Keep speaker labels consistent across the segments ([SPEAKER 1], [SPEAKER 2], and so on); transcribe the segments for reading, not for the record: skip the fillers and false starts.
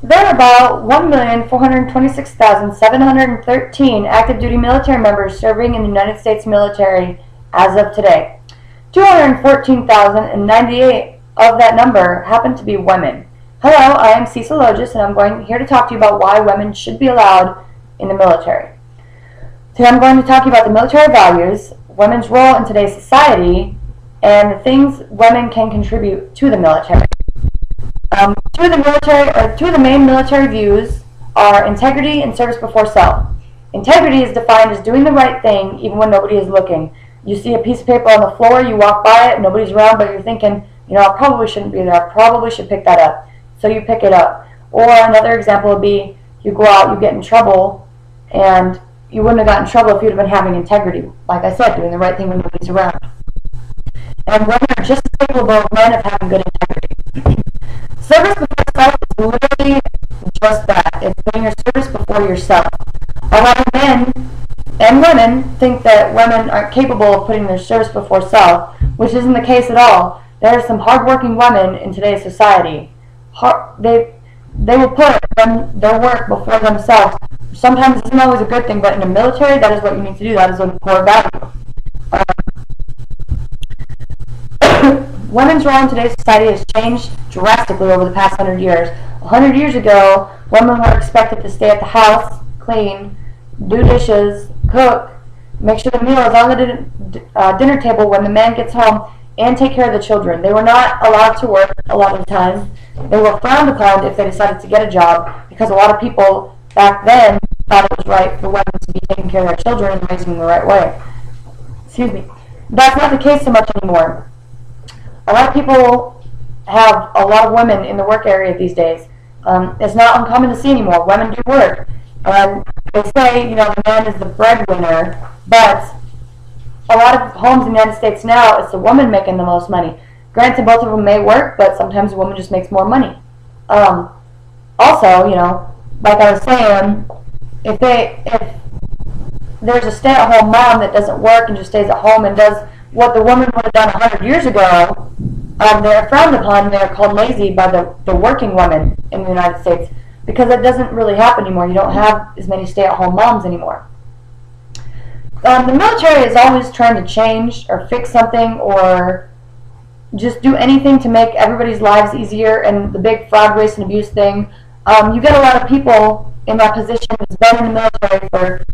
[SPEAKER 1] There are about 1,426,713 active duty military members serving in the United States military as of today. 214,098 of that number happen to be women. Hello, I am Cecil Logis, and I'm here to talk to you about why women should be allowed in the military. Today I'm going to talk to you about the military values, women's role in today's society, and the things women can contribute to the military. Two of the main military views are integrity and service before self. Integrity is defined as doing the right thing even when nobody is looking. You see a piece of paper on the floor, you walk by it, nobody's around, but you're thinking, I probably shouldn't be there. I probably should pick that up. So you pick it up. Or another example would be you go out, you get in trouble, and you wouldn't have gotten in trouble if you'd have been having integrity. Like I said, doing the right thing when nobody's around. And women are just as capable of men of having good integrity. Service before self is literally just that. It's putting your service before yourself. A lot of men and women think that women aren't capable of putting their service before self, which isn't the case at all. There are some hardworking women in today's society. They will put their work before themselves. Sometimes it's not always a good thing, but in the military, that is what you need to do. That is a core value. Women's role in today's society has changed drastically over the past 100 years. 100 years ago, women were expected to stay at the house, clean, do dishes, cook, make sure the meal is on the dinner table when the man gets home, and take care of the children. They were not allowed to work a lot of the times. They were frowned upon if they decided to get a job, because a lot of people back then thought it was right for women to be taking care of their children and raising them the right way. Excuse me. That's not the case so much anymore. A lot of people have a lot of women in the work area these days. It's not uncommon to see anymore. Women do work. They say, the man is the breadwinner, but a lot of homes in the United States now, it's the woman making the most money. Granted, both of them may work, but sometimes a woman just makes more money. Also, like I was saying, if there's a stay-at-home mom that doesn't work and just stays at home and does what the woman would have done 100 years ago, they're frowned upon. They're called lazy by the working women in the United States, because that doesn't really happen anymore. You don't have as many stay-at-home moms anymore. The military is always trying to change or fix something or just do anything to make everybody's lives easier, and the big fraud, waste, and abuse thing. You get a lot of people in that position who's been in the military for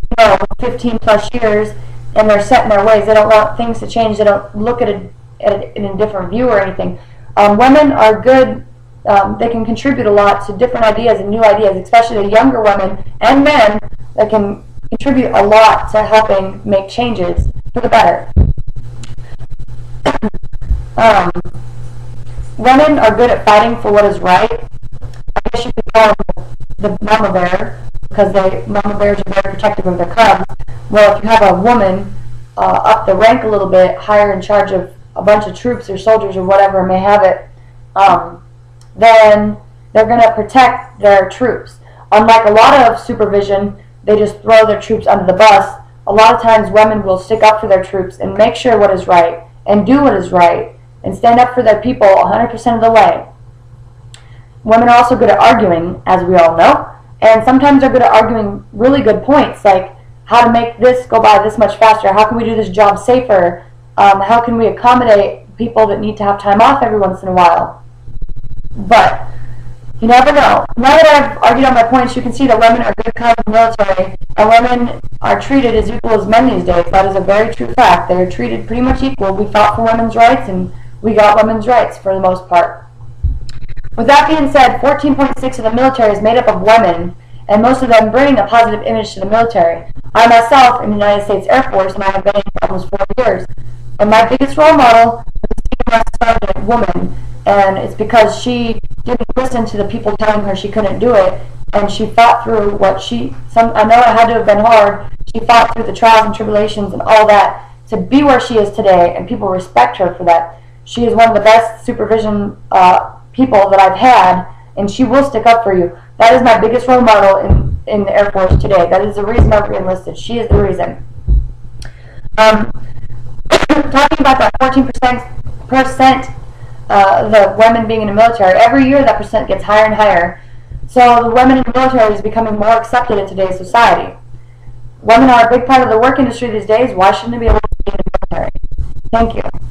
[SPEAKER 1] 15 plus years, and they're set in their ways. They don't want things to change. They don't look at it in a different view or anything. Women are good. They can contribute a lot to different ideas and new ideas, especially the younger women and men that can contribute a lot to helping make changes for the better. Women are good at fighting for what is right. I guess you could call them the mama bear, because mama bears are very protective of their cubs. Well, if you have a woman up the rank a little bit, higher in charge of a bunch of troops or soldiers or whatever may have it, then they're going to protect their troops. Unlike a lot of supervision, they just throw their troops under the bus. A lot of times women will stick up for their troops and make sure what is right and do what is right and stand up for their people 100% of the way. Women are also good at arguing, as we all know, and sometimes they're good at arguing really good points, like how to make this go by this much faster, how can we do this job safer, how can we accommodate people that need to have time off every once in a while. But you never know. Now that I've argued on my points, you can see that women are good kind of military, and women are treated as equal as men these days. That is a very true fact. They are treated pretty much equal. We fought for women's rights, and we got women's rights for the most part. With that being said, 14.6% of the military is made up of women, and most of them bring a positive image to the military. I myself am in the United States Air Force, and I have been in for almost 4 years. And my biggest role model was a senior sergeant woman, and it's because she didn't listen to the people telling her she couldn't do it, and she fought through what I know it had to have been hard. She fought through the trials and tribulations and all that to be where she is today, and people respect her for that. She is one of the best supervision people that I've had, and she will stick up for you. That is my biggest role model in the Air Force today. That is the reason I've re-enlisted. She is the reason. Talking about that 14% the women being in the military, every year that percent gets higher and higher. So the women in the military is becoming more accepted in today's society. Women are a big part of the work industry these days. Why shouldn't they be able to be in the military? Thank you.